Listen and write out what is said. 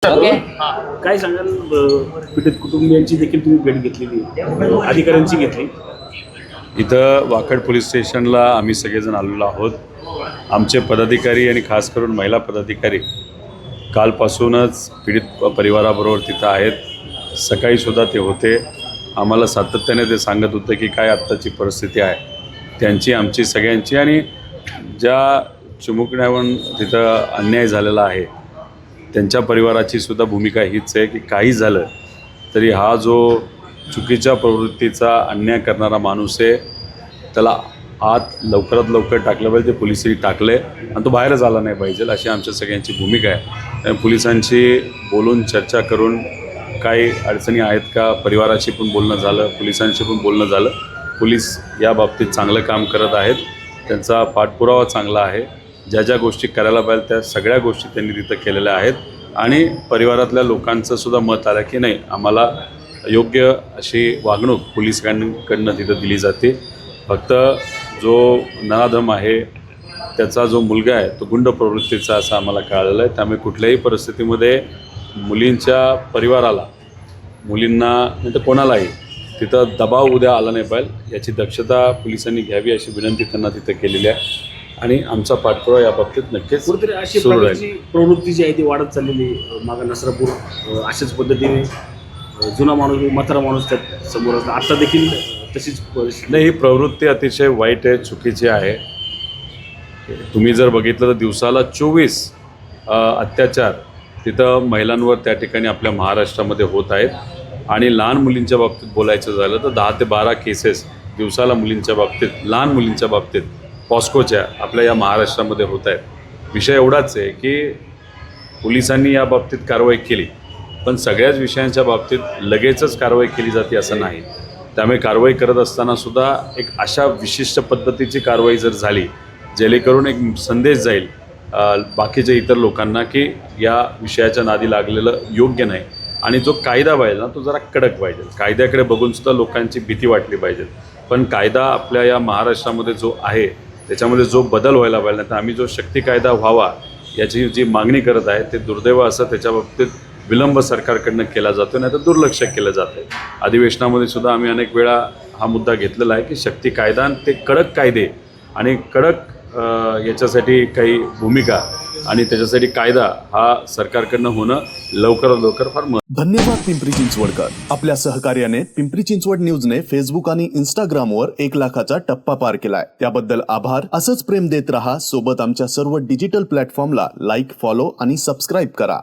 Okay. काय सांगाल पीडित कुटुंबियांची देखील तुम्ही भेट घेतलेली आहे, अधिकाऱ्यांची घेतली. इथं वाकड पोलीस स्टेशनला आम्ही सगळेजण आलेलो आहोत. आमचे पदाधिकारी आणि खास करून महिला पदाधिकारी कालपासूनच पीडित परिवाराबरोबर तिथं आहेत. सकाळीसुद्धा ते होते. आम्हाला सातत्याने ते सांगत होते की काय आत्ताची परिस्थिती आहे त्यांची, आमची, सगळ्यांची, आणि ज्या चिमुकण्यावर तिथं अन्याय झालेला आहे त्यांच्या परिवाराची सुद्धा भूमिका हीच आहे की काही झालं तरी हा जो चुकीच्या प्रवृत्तीचा अन्याय करणारा माणूस आहे त्याला आत लवकरात लवकर टाकलं पाहिजे. ते पोलिसांनी टाकलं आहे आणि तो बाहेरच आला नाही पाहिजे अशी आमच्या सगळ्यांची भूमिका आहे. पोलिसांशी बोलून चर्चा करून काही अडचणी आहेत का, परिवाराशी पण बोलणं झालं, पोलिसांशी पण बोलणं झालं. पोलीस या बाबतीत चांगलं काम करत आहेत. त्यांचा पाठपुरावा चांगला आहे. ज्या ज्या गोष्टी करायला पाहिजे त्या सगळ्या गोष्टी त्यांनी तिथं केलेल्या आहेत आणि परिवारातल्या लोकांचं सुद्धा मत आलं की नाही, आम्हाला योग्य अशी वागणूक पोलिसांकडनं तिथं दिली जाते. फक्त जो नराधम आहे त्याचा जो मुलगा आहे तो गुंड प्रवृत्तीचा असं आम्हाला कळलेलं आहे. त्यामुळे कुठल्याही परिस्थितीमध्ये मुलींच्या परिवाराला, मुलींना नाही तर कोणालाही तिथं दबाव उद्या आला नाही पाहिजे याची दक्षता पोलिसांनी घ्यावी अशी विनंती त्यांना तिथं केलेली आहे आणि आमचा पाठपुरावा या बाबतीत नक्कीच कुठेतरी अशी सुरू प्रकारची राहील. प्रवृत्ती जी आहे ती वाढत चाललेली. मागं नसरापूर अशाच पद्धतीने जुना माणूस म्हातारा माणूस त्यात समोर असला, आता देखील तशीच परिस्थिती. नाही, ही प्रवृत्ती अतिशय वाईट आहे, चुकीची आहे. तुम्ही जर बघितलं तर दिवसाला 24 अत्याचार तिथं महिलांवर त्या ठिकाणी आपल्या महाराष्ट्रामध्ये होत आहेत आणि लहान मुलींच्या बाबतीत बोलायचं झालं तर 10 ते 12 केसेस दिवसाला मुलींच्या बाबतीत, लहान मुलींच्या बाबतीत पॉस्कोच्या आपल्या या महाराष्ट्रामध्ये होत आहेत. विषय एवढाच आहे की पोलिसांनी या बाबतीत कारवाई केली पण सगळ्याच विषयांच्या बाबतीत लगेचच कारवाई केली जाते असं नाही. त्यामुळे कारवाई करत असतानासुद्धा एक अशा विशिष्ट पद्धतीची कारवाई जर झाली जेणेकरून एक संदेश जाईल बाकीच्या इतर लोकांना की या विषयाच्या नादी लागलेलं योग्य नाही आणि जो कायदा पाहिजे ना तो जरा कडक पाहिजे. कायद्याकडे बघूनसुद्धा लोकांची भीती वाटली पाहिजे. पण कायदा आपल्या या महाराष्ट्रामध्ये जो आहे त्याच्यामध्ये जो बदल व्हायला पाहिजे नाही तर आम्ही जो शक्ती कायदा व्हावा याची जी मागणी करत आहे ते दुर्दैव असं त्याच्या बाबतीत विलंब सरकारकडनं केला जातो, नाही तर दुर्लक्ष केलं जातं. अधिवेशनामध्ये सुद्धा आम्ही अनेक वेळा हा मुद्दा घेतलेला आहे की शक्ती कायदा आणि ते कडक कायदे आणि कडक याच्यासाठी काही भूमिका आणि त्याच्यासाठी कायदा हा सरकारकडनं होणं लवकरात लवकर फार धन्यवाद पिंपरी चिंचवडकर. आपल्या सहकार्याने पिंपरी चिंचवड न्यूजने फेसबुक आणि इंस्टाग्रामवर 1 लाखाचा टप्पा पार केलाय. त्याबद्दल आभार. असंच प्रेम देत रहा. सोबत आमच्या सर्व डिजिटल प्लॅटफॉर्मला लाईक, फॉलो आणि सबस्क्राईब करा.